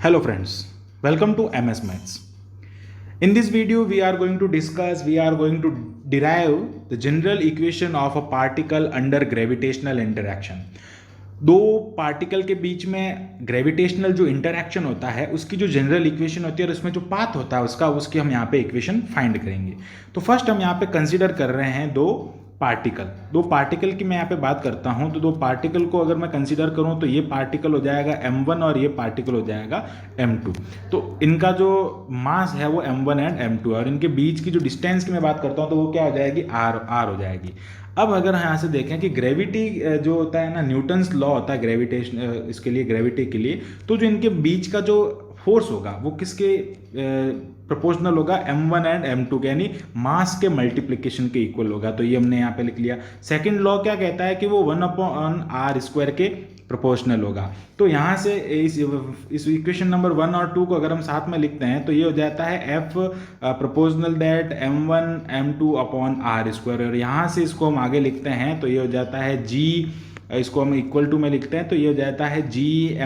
Hello friends, welcome to MS Maths. In this video we are going to derive the general equation of a particle under gravitational interaction. दो particle के बीच में gravitational जो interaction होता है उसकी जो general equation होती है और उसमें जो पाथ होता है उसकी हम यहाँ पे इक्वेशन फाइंड करेंगे। तो फर्स्ट हम यहाँ पे कंसीडर कर रहे हैं दो पार्टिकल की मैं यहाँ पे बात करता हूँ। तो दो पार्टिकल को अगर मैं कंसीडर करूँ तो ये पार्टिकल हो जाएगा m1 और ये पार्टिकल हो जाएगा m2। तो इनका जो मास है वो m1 एंड m2 और इनके बीच की जो डिस्टेंस की मैं बात करता हूँ तो वो क्या हो जाएगी r हो जाएगी। अब अगर यहाँ से देखें कि ग्रेविटी जो होता है ना, न्यूटन्स लॉ होता है ग्रेविटेशन इसके लिए, ग्रेविटी के लिए, तो जो इनके बीच का जो फोर्स होगा वो किसके प्रोपोर्शनल होगा, m1 एंड m2 के, यानी मास के मल्टीप्लिकेशन के इक्वल होगा। तो ये हमने यहाँ पे लिख लिया। सेकंड लॉ क्या कहता है कि वो 1/r² के प्रोपोर्शनल होगा। तो यहाँ से इस इक्वेशन नंबर 1 और 2 को अगर हम साथ में लिखते हैं तो ये हो जाता है f proportional that m1 m2/r²। और यहाँ से इसको हम आगे लिखते हैं तो ये हो जाता है g, इसको हम इक्वल टू में लिखते हैं तो ये हो जाता है g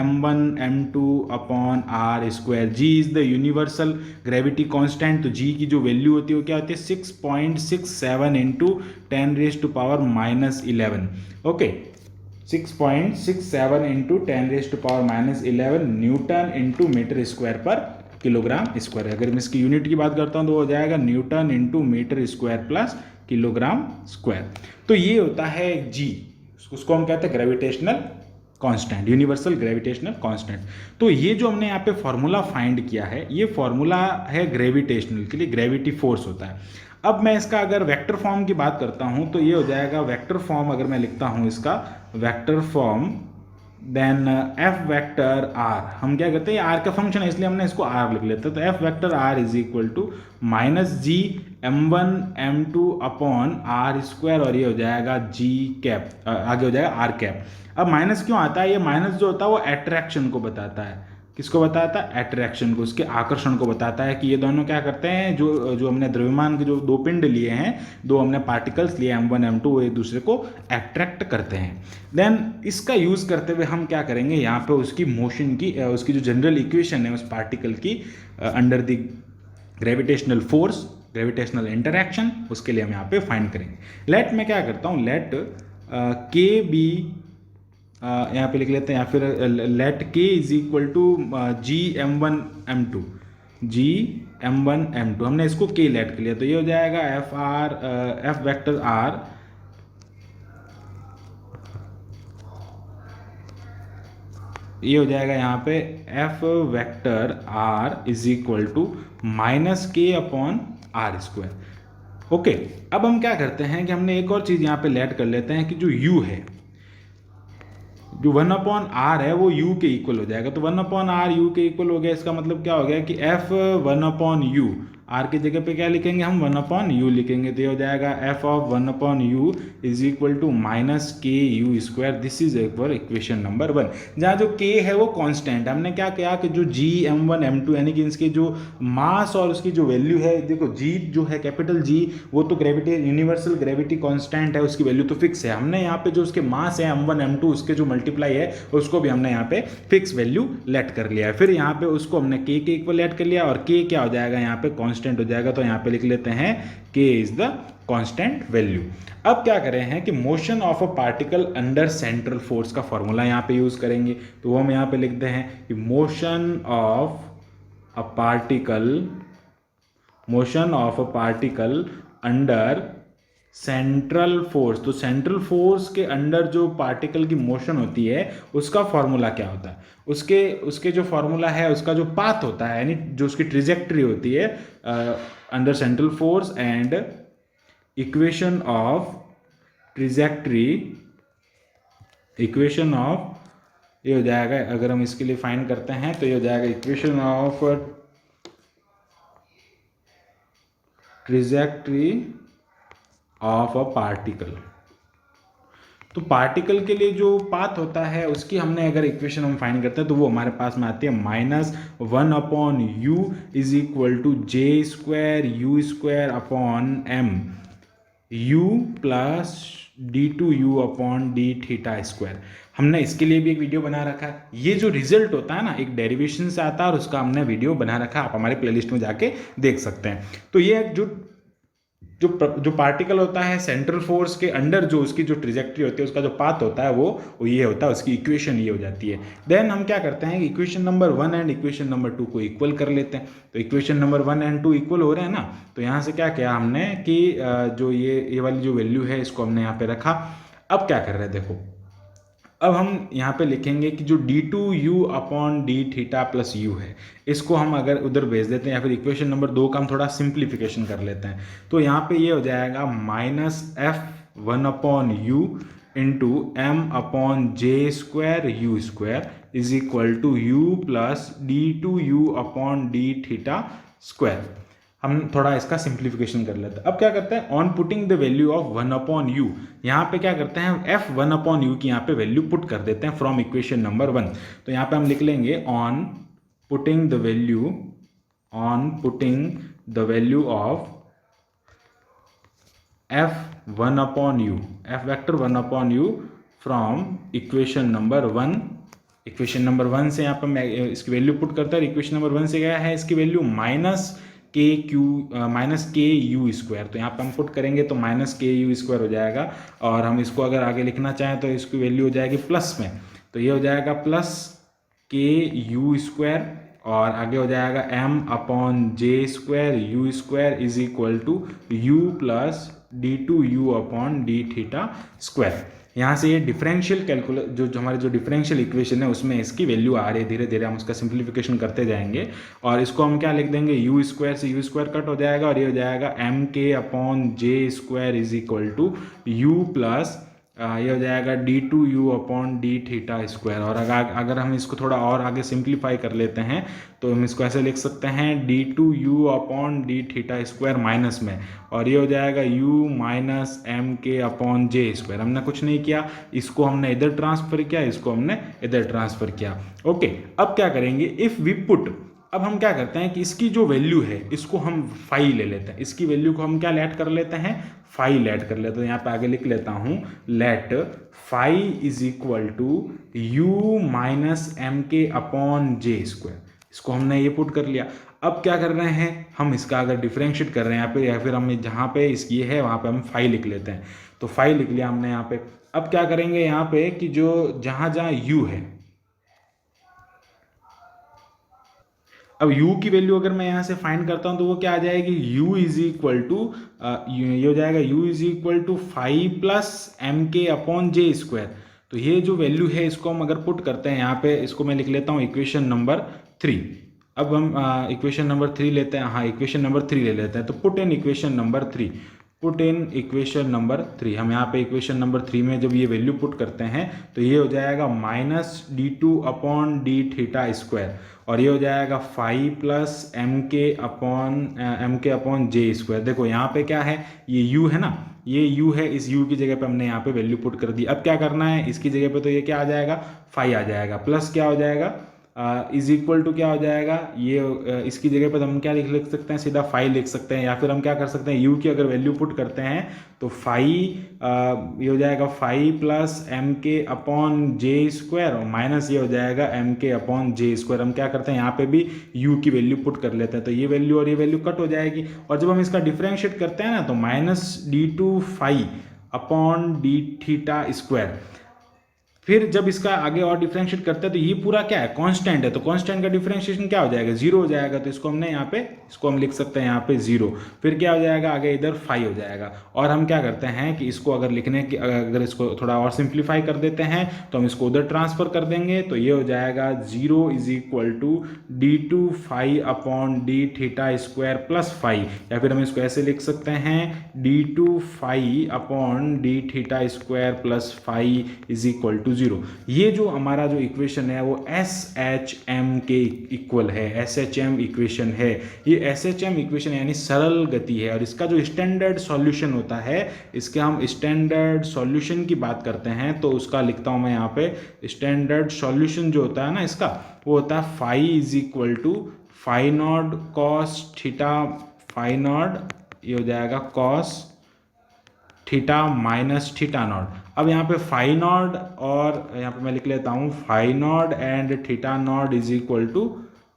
m1 m2/r²। g is the universal gravity constant. तो g की जो वैल्यू होती है वो क्या होती है 6.67 into 10⁻11। Okay, 6.67 into 10⁻11 newton into metre square पर किलोग्राम स्क्वायर। अगर मैं इसकी यूनिट की बात करता हूँ तो हो जाएगा newton into metre square plus kilogram square. तो ये होता है g, उसको हम कहते हैं gravitational constant, universal gravitational constant. तो ये जो हमने यहाँ पे फॉर्मूला फाइंड किया है ये फॉर्मूला है ग्रेविटेशनल के लिए, ग्रेविटी फोर्स होता है। अब मैं इसका अगर वेक्टर फॉर्म की बात करता हूँ तो ये हो जाएगा वेक्टर फॉर्म। अगर मैं लिखता हूँ इसका vector form, then f vector r, हम क्या करते हैं r का फंक्शन है इसलिए हमने इसको r लिख लेते हैं। तो f vector r is equal to -g m1 m2/r²। और ये हो जाएगा g कैप, आगे हो जाएगा r कैप। अब माइनस क्यों आता है? ये माइनस जो होता है वो अट्रैक्शन को बताता है। किसको बताता है? अट्रैक्शन को, उसके आकर्षण को बताता है कि ये दोनों क्या करते हैं, जो हमने द्रव्यमान के जो दो पिंड लिए हैं, दो हमने पार्टिकल्स लिए m1 m2, वो एक दूसरे को अट्रैक्ट करते हैं। देन इसका यूज करते हुए हम क्या करेंगे, यहाँ पे उसकी मोशन की, उसकी जो जनरल इक्वेशन है उस पार्टिकल की under the gravitational force, gravitational interaction, उसके लिए हम यहाँ पे फाइंड करेंगे। लेट मैं क्या करता हूँ, लेट के बी यहाँ पे लिख लेते हैं, या फिर let k is equal to g m1 m2, g m1 m2, हमने इसको k लेट कर लिया। तो ये हो जाएगा f वेक्टर r ये हो जाएगा यहाँ पे f vector r is equal to -k/r²। Okay, अब हम क्या करते हैं कि हमने एक और चीज़ यहाँ पे लेट कर लेते हैं कि जो u है, जो 1/r है वो u के इक्वल हो जाएगा। तो 1/r u के इक्वल हो गया। इसका मतलब क्या हो गया कि f 1/u, r की जगह पे क्या लिखेंगे हम, 1/u लिखेंगे। तो ये हो जाएगा f of 1/u is equal to -ku²। This is equation number 1, जहाँ जो k है वो कांस्टेंट है। हमने क्या किया कि जो g m1 m2 यानी कि इसके जो मास और उसकी जो वैल्यू है, देखो g जो है कैपिटल G वो तो ग्रेविटी, यूनिवर्सल ग्रेविटी कांस्टेंट है, उसकी वैल्यू तो फिक्स है। हमने यहाँ पे जो उसके मास है m1 m2 उसके जो मल्टीप्लाई है उसको भी हमने यहाँ पे फिक्स वैल्यू लेट कर लिया है। फिर यहाँ पे उसको हमने k के इक्वल लेट कर लिया और k क्या हो जाएगा यहाँ पे कांस्टेंट हो जाएगा। तो यहाँ पे लिख लेते हैं k is the constant value. अब क्या करें हैं कि motion of a particle under central force का फॉर्मूला यहाँ पे यूज करेंगे। तो वो हम यहाँ पे लिखते हैं कि motion of a particle under central force. तो सेंट्रल फोर्स के अंडर जो पार्टिकल की मोशन होती है उसका फॉर्मूला क्या होता है, उसके जो फॉर्मूला है, उसका जो पाथ होता है, यानी जो उसकी ट्रिजेक्टरी होती है under central force, and equation of trajectory, equation of, ये हो जाएगा, अगर हम इसके लिए फाइंड करते हैं तो ये हो जाएगा equation of trajectory of a particle. तो पार्टिकल के लिए जो पाथ होता है उसकी हमने अगर इक्वेशन हम फाइंड करते हैं तो वो हमारे पास में आती है -1/u is equal to j² u² upon m। u plus d2u upon d theta square. हमने इसके लिए भी एक वीडियो बना रखा है। ये जो रिजल्ट होता है ना, एक डेरिवेशन से आता है और उसका हमने वीडियो बना रखा है, आप हमारे प्लेलिस्ट में जाके देख सकते हैं। तो ये जो जो जो पार्टिकल होता है सेंट्रल फोर्स के अंडर, जो उसकी जो ट्रिजेक्ट्री होती है, उसका जो पाथ होता है वो ये होता है, उसकी इक्वेशन ये हो जाती है। देन हम क्या करते हैं कि equation number 1 and equation number 2 को इक्वल कर लेते हैं। तो इक्वेशन नंबर 1 एंड 2 इक्वल हो रहे हैं ना, तो यहाँ से क्या किया हमने कि जो ये वाली जो वैल्यू है इसको हमने यहाँ पे रखा। अब क्या कर रहे हैं देखो, अब हम यहाँ पे लिखेंगे कि जो d2u upon d theta plus you है, इसको हम अगर उधर भेज देते हैं या फिर इक्वेशन नंबर 2 का हम थोड़ा सिंप्लीफिकेशन कर लेते हैं, तो यहाँ पे ये हो जाएगा -f1 upon u into m upon J square u square is equal to u plus d2u upon d theta square. हम थोड़ा इसका सिंप्लीफिकेशन कर लेते हैं। अब क्या करते हैं, on putting the value of 1 upon you, यहाँ पे क्या करते हैं एफ 1 अपॉन यू की यहाँ पे वैल्यू पुट कर देते हैं फ्रॉम इक्वेशन नंबर 1। तो यहाँ पे हम लिख लेंगे on putting the value of F 1 upon you, F vector 1 upon you from equation number 1। Equation number 1 से यहाँ पे मैं इसकी वैल्यू पुट करता है। इक्वेशन नंबर 1 से क्या है, इसकी वैल्यू माइनस के यू स्क्वायर, तो यहाँ पे हम पुट करेंगे तो माइनस के यू स्क्वायर हो जाएगा। और हम इसको अगर आगे लिखना चाहें तो इसकी वैल्यू हो जाएगी प्लस में, तो ये हो जाएगा प्लस के यू स्क्वायर और आगे हो जाएगा m upon J square u square is equal to u plus d2u upon d theta square. यहाँ से ये डिफरेंशियल कैलकुलस जो हमारे जो डिफरेंशियल इक्वेशन है उसमें इसकी वैल्यू आ रही है। धीरे धीरे हम उसका सिंप्लीफिकेशन करते जाएंगे और इसको हम क्या लिख देंगे, यू स्क्वायर से यू स्क्वायर कट हो जाएगा और ये हो जाएगा एम के upon J square is equal to u plus ये हो जाएगा d2u upon d theta square. और अगर हम इसको थोड़ा और आगे सिंप्लीफाई कर लेते हैं तो हम इसको ऐसे लिख सकते हैं d2u upon d theta square minus में, और ये हो जाएगा u माइनस एम के अपॉन जे स्क्वायर। हमने कुछ नहीं किया, इसको हमने इधर ट्रांसफर किया, इसको हमने इधर ट्रांसफर किया। ओके, अब क्या करेंगे, इफ़ वी पुट, अब हम क्या करते हैं कि इसकी जो वैल्यू है इसको हम फाई ले लेते हैं। इसकी वैल्यू को हम क्या लेट कर लेते हैं, फाई लेट कर लेते हैं। यहाँ पे आगे लिख लेता हूँ let phi is equal to u minus m के अपॉन जे स्क्वायर। इसको हमने ये पुट कर लिया। अब क्या कर रहे हैं, हम इसका अगर डिफरेंशिएट कर रहे हैं यहाँ पे, या फिर हम जहाँ पे इसकी है वहाँ पे हम फाई लिख लेते हैं। तो फाई लिख लिया हमने यहाँ पे। अब क्या करेंगे यहाँ पे कि जो जहाँ जहाँ यू है, अब u की वैल्यू अगर मैं यहाँ से फाइंड करता हूँ तो वो क्या आ जाएगी, u इज इक्वल टू ये हो जाएगा u is equal to 5 plus m के अपॉन जे स्क्वायर। तो ये जो वैल्यू है इसको हम अगर पुट करते हैं यहाँ पे, इसको मैं लिख लेता हूँ इक्वेशन नंबर 3। अब हम इक्वेशन नंबर 3 लेते हैं, हाँ इक्वेशन नंबर 3 ले लेते हैं। तो put in equation number 3, put in equation number 3। हम यहाँ पे इक्वेशन नंबर 3 में जब ये वैल्यू पुट करते हैं तो ये हो जाएगा minus d2 upon d theta square, और ये हो जाएगा 5 प्लस एम के अपॉन जे स्क्वायर। देखो यहाँ पे क्या है, ये u है ना, ये u है, इस u की जगह पे हमने यहाँ पे वैल्यू पुट कर दी। अब क्या करना है, इसकी जगह पे तो ये क्या आ जाएगा, 5 आ जाएगा, प्लस क्या हो जाएगा इज इक्वल टू क्या हो जाएगा, ये इसकी जगह पर हम क्या लिख सकते हैं, सीधा 5 लिख सकते हैं। या फिर हम क्या कर सकते हैं, u की अगर वैल्यू पुट करते हैं तो 5 ये हो जाएगा 5 प्लस एम के अपॉन जे स्क्वायर और माइनस ये हो जाएगा एम के अपॉन जे स्क्वायर। हम क्या करते हैं, यहाँ पे भी u की वैल्यू पुट कर लेते हैं, तो ये वैल्यू और ये वैल्यू कट हो जाएगी। और जब हम इसका डिफ्रेंशिएट करते हैं ना तो minus d2 5 upon d theta square. फिर जब इसका आगे और डिफरेंशिएट करते हैं तो ये पूरा क्या है, कांस्टेंट है, तो कांस्टेंट का डिफरेंशिएशन क्या हो जाएगा, 0 हो जाएगा। तो इसको हमने यहाँ पे, इसको हम लिख सकते हैं यहाँ पे 0। फिर क्या हो जाएगा, आगे इधर 5 हो जाएगा। और हम क्या करते हैं कि इसको अगर लिखने की, अगर इसको थोड़ा और सिंप्लीफाई कर देते हैं तो हम इसको उधर ट्रांसफर कर देंगे, तो ये हो जाएगा 0 is equal to d2 5 upon d theta square plus 5। या फिर हम इसको ऐसे लिख सकते हैं d2 5 upon d theta square plus 5 is equal to 0। ये जो हमारा जो इक्वेशन है वो SHM के इक्वल है, SHM इक्वेशन है। ये SHM इक्वेशन यानी सरल गति है, और इसका जो स्टैंडर्ड सॉल्यूशन होता है, इसके हम स्टैंडर्ड सॉल्यूशन की बात करते हैं तो उसका लिखता हूं मैं यहाँ पे, स्टैंडर्ड सॉल्यूशन जो होता है ना इसका, वो होता है phi is equal to phi naught cos theta, phi naught ये हो जाएगा cos theta minus theta naught. अब यहाँ पे फाई नॉट और यहाँ पे मैं लिख लेता हूँ phi naught and theta naught is equal to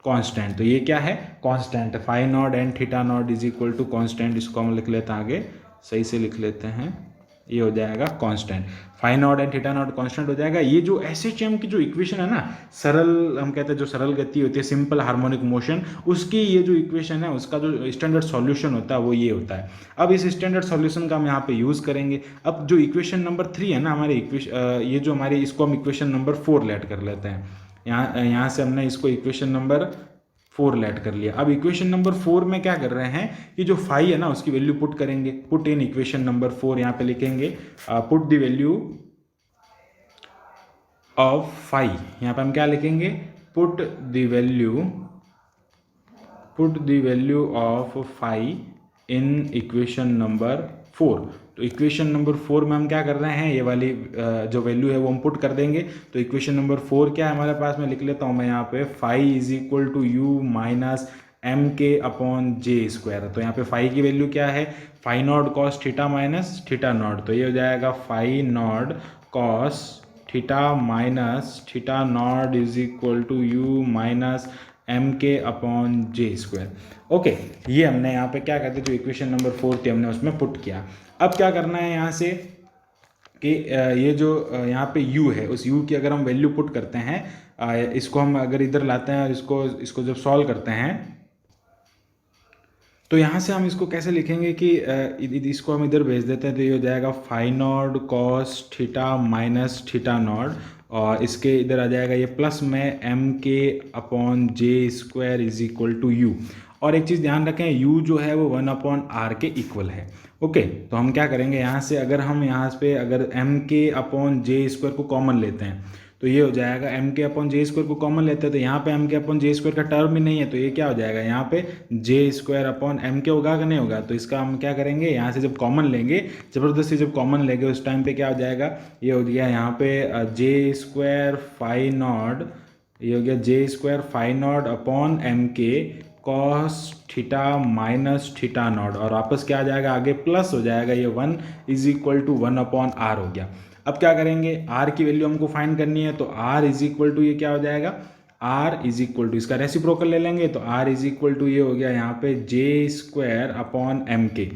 constant. तो ये क्या है, constant. Phi naught and theta naught is equal to constant, इसको हम लिख लेते हैं आगे, सही से लिख लेते हैं, ये हो जाएगा constant. Phi naught and theta naught constant हो जाएगा। ये जो एसएचएम की जो इक्वेशन है ना, सरल, हम कहते हैं जो सरल गति होती है, सिंपल हार्मोनिक मोशन, उसकी ये जो इक्वेशन है उसका जो स्टैंडर्ड सॉल्यूशन होता है वो ये होता है। अब इस स्टैंडर्ड सॉल्यूशन का हम यहाँ पे यूज़ करेंगे। अब जो इक्वेशन नंबर 3 है ना हमारे ये जो हमारे, इसको हम इक्वेशन नंबर 4 लेट कर लेते हैं। यहाँ से हमने इसको इक्वेशन नंबर 4 लेट कर लिया। अब इक्वेशन नंबर 4 में क्या कर रहे हैं कि जो फाई है ना उसकी वैल्यू पुट करेंगे। पुट इन इक्वेशन नंबर 4, यहाँ पे लिखेंगे put the value of phi. यहाँ पे हम क्या लिखेंगे, put the value of phi in equation number 4। तो इक्वेशन नंबर 4 में हम क्या कर रहे हैं, ये वाली जो वैल्यू है वो हम पुट कर देंगे। तो इक्वेशन नंबर 4 क्या है हमारे पास, मैं लिख लेता हूँ मैं यहाँ पे, phi is equal to u minus m के अपॉन जे स्क्वायर। तो यहाँ पे फाई की वैल्यू क्या है, phi naught cos theta minus theta naught. तो ये हो जाएगा phi naught cos theta minus theta naught is equal to u minus m के अपॉन जे स्क्वायर। ओके, ये हमने यहाँ पे क्या कहते हैं, जो इक्वेशन नंबर 4 थी हमने उसमें पुट किया। अब क्या करना है यहाँ से कि ये जो यहाँ पे u है, उस u की अगर हम वैल्यू पुट करते हैं, इसको हम अगर इधर लाते हैं और इसको जब सॉल्व करते हैं, तो यहाँ से हम इसको कैसे लिखेंगे कि इसको हम इधर भेज देते हैं। तो ये हो जाएगा phi naught cos theta minus theta naught, और इसके इधर आ जाएगा ये प्लस में एम के upon J square is equal to U. और एक चीज़ ध्यान रखें, u जो है वो 1/r के इक्वल है। ओके, तो हम क्या करेंगे यहाँ से, अगर हम यहाँ पे अगर m के अपॉन जे स्क्वायर को कॉमन लेते हैं तो ये हो जाएगा, m के अपॉन जे स्क्वायर को कॉमन लेते हैं तो यहाँ पे m के अपॉन जे स्क्वायर का टर्म ही नहीं है, तो ये क्या हो जाएगा, यहाँ पे जे स्क्वायर अपॉन एम के होगा कि नहीं होगा। तो इसका हम क्या करेंगे, यहाँ से जब कॉमन लेंगे, ज़बरदस्ती जब कॉमन लेंगे उस टाइम पे क्या हो जाएगा, ये हो गया यहाँ पे जे स्क्वायर फाई नॉट, ये हो गया J square phi naught upon M के cos theta minus theta naught, और वापस क्या आ जाएगा आगे प्लस हो जाएगा, ये 1 इज इक्वल टू 1/r हो गया। अब क्या करेंगे, r की वैल्यू हमको फाइंड करनी है, तो r इज इक्वल टू ये क्या हो जाएगा, r इज इक्वल टू इसका रेसिप्रोकल ले लेंगे, तो r इज इक्वल टू ये हो गया यहाँ पे जे स्क्वायर अपॉन एम के।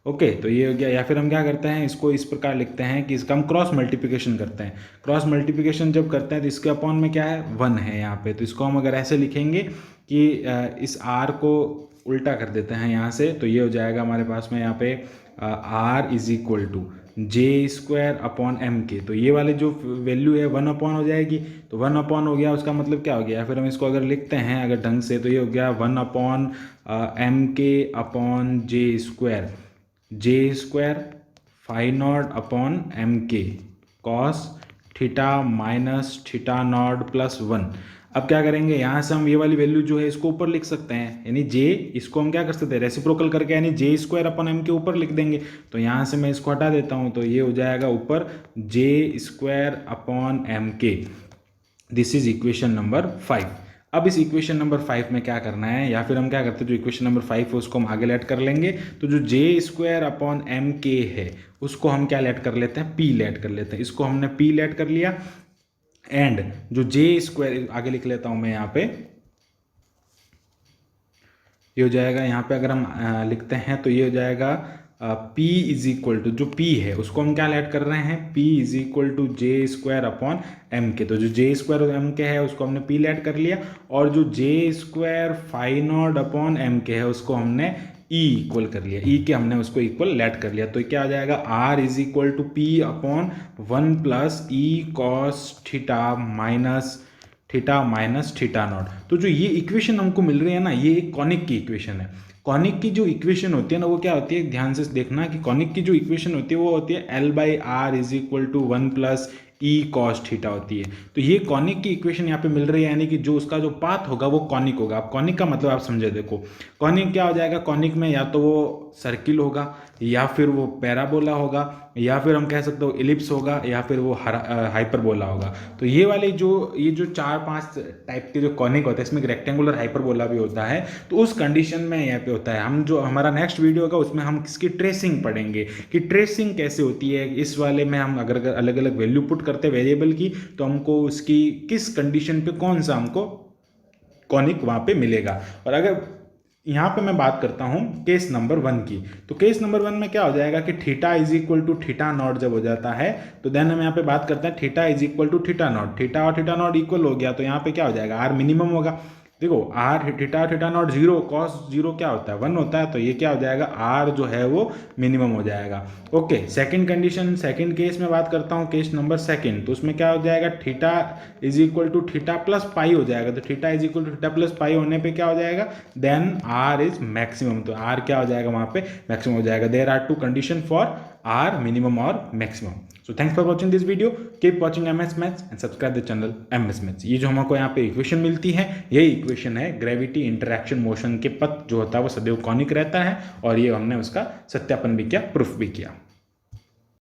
ओके, तो ये हो गया। या फिर हम क्या करते हैं, इसको इस प्रकार लिखते हैं कि इसका हम क्रॉस मल्टीप्लिकेशन करते हैं। क्रॉस मल्टीप्लिकेशन जब करते हैं तो इसके अपॉन में क्या है, 1 है यहाँ पे। तो इसको हम अगर ऐसे लिखेंगे कि इस r को उल्टा कर देते हैं यहाँ से, तो ये हो जाएगा हमारे पास में यहाँ पे r is equal to J square upon M K. तो ये वाले जो वैल्यू है 1/, हो जाएगी, तो 1/, हो गया, उसका मतलब क्या हो गया। फिर हम इसको अगर लिखते हैं अगर ढंग से, तो ये हो गया 1/m के अपॉन जे square phi naught upon M के cos theta minus theta naught plus 1। अब क्या करेंगे, यहाँ से हम ये वाली वैल्यू जो है इसको ऊपर लिख सकते हैं, यानी जे, इसको हम क्या कर सकते हैं रेसिप्रोकल करके, यानी जे स्क्वायर अपॉन एम के ऊपर लिख देंगे। तो यहाँ से मैं इसको हटा देता हूँ, तो ये हो जाएगा ऊपर जे स्क्वायर अपॉन एम के। This is equation number 5। अब इस इक्वेशन नंबर 5 में क्या करना है, या फिर हम क्या करते हैं, जो इक्वेशन नंबर 5 है उसको हम आगे लेट कर लेंगे। तो जो J square upon M K है उसको हम क्या लेट कर लेते हैं, पी लेट कर लेते हैं। इसको हमने पी लेट कर लिया, एंड जो जे स्क्वायर आगे लिख लेता हूं मैं यहाँ पे, ये हो जाएगा यहाँ पे अगर हम लिखते हैं तो ये हो जाएगा P इज इक्वल टू, जो P है उसको हम क्या लेट कर रहे हैं, P is equal to J square upon M K. तो जो जे स्क्वायर एम के है उसको हमने P लेट कर लिया, और जो J square phi naught upon M K है उसको हमने E इक्वल कर लिया, E के हमने उसको इक्वल लेट कर लिया। तो क्या आ जाएगा, R is equal to P upon 1 plus E cos theta minus theta naught. तो जो ये इक्वेशन हमको मिल रही है ना, ये एक कॉनिक की इक्वेशन है। कॉनिक की जो इक्वेशन होती है ना वो क्या होती है, ध्यान से देखना कि कॉनिक की जो इक्वेशन होती है वो होती है L/R is equal to 1 plus E cos theta होती है। तो ये कॉनिक की इक्वेशन यहाँ पे मिल रही है, यानी कि जो उसका जो पाथ होगा वो कॉनिक होगा। अब कॉनिक का मतलब आप समझे, देखो कॉनिक क्या हो जाएगा, कॉनिक में या तो वो सर्किल होगा या फिर वो पैराबोला होगा या फिर हम कह सकते हो इलिप्स होगा, या फिर वो हाइपरबोला होगा। तो ये वाले ये जो 4-5 टाइप के जो कॉनिक होते हैं, इसमें रेक्टेंगुलर हाइपरबोला भी होता है। तो उस कंडीशन में यहाँ पे होता है, हम जो हमारा नेक्स्ट वीडियो होगा उसमें हम इसकी ट्रेसिंग पढ़ेंगे कि ट्रेसिंग कैसे होती है। इस वाले में हम अगर अलग अलग वैल्यू पुट करते हैं वेरिएबल की, तो हमको उसकी किस कंडीशन पे कौन सा हमको कॉनिक वहाँ पे मिलेगा। और अगर यहाँ पे मैं बात करता हूँ केस नंबर 1 की, तो केस नंबर 1 में क्या हो जाएगा कि theta is equal to theta naught जब हो जाता है, तो देन हम यहाँ पे बात करते हैं theta is equal to theta naught. Theta और थीटा नॉट इक्वल हो गया, तो यहाँ पे क्या हो जाएगा, आर मिनिमम होगा। देखो R theta theta naught 0, cos 0 क्या होता है 1 होता है, तो ये क्या हो जाएगा, आर जो है वो मिनिमम हो जाएगा। Okay, second condition, second case में बात करता हूँ, केस नंबर सेकंड, तो उसमें क्या हो जाएगा, theta is equal to theta plus pi हो जाएगा। तो theta is equal to theta plus pi होने पे क्या हो जाएगा, देन आर इज मैक्सिमम। तो आर क्या हो जाएगा वहाँ पे, मैक्सिमम हो जाएगा। There are 2 condition for R minimum और मैक्सिमम। So thanks for watching this video. Keep watching MS Maths and subscribe the channel MS Maths. ये जो हमको यहाँ पे इक्वेशन मिलती है, यही इक्वेशन है ग्रेविटी इंटरैक्शन मोशन के पथ जो होता है वो सदैव कॉनिक रहता है, और ये हमने उसका सत्यापन भी किया, प्रूफ भी किया।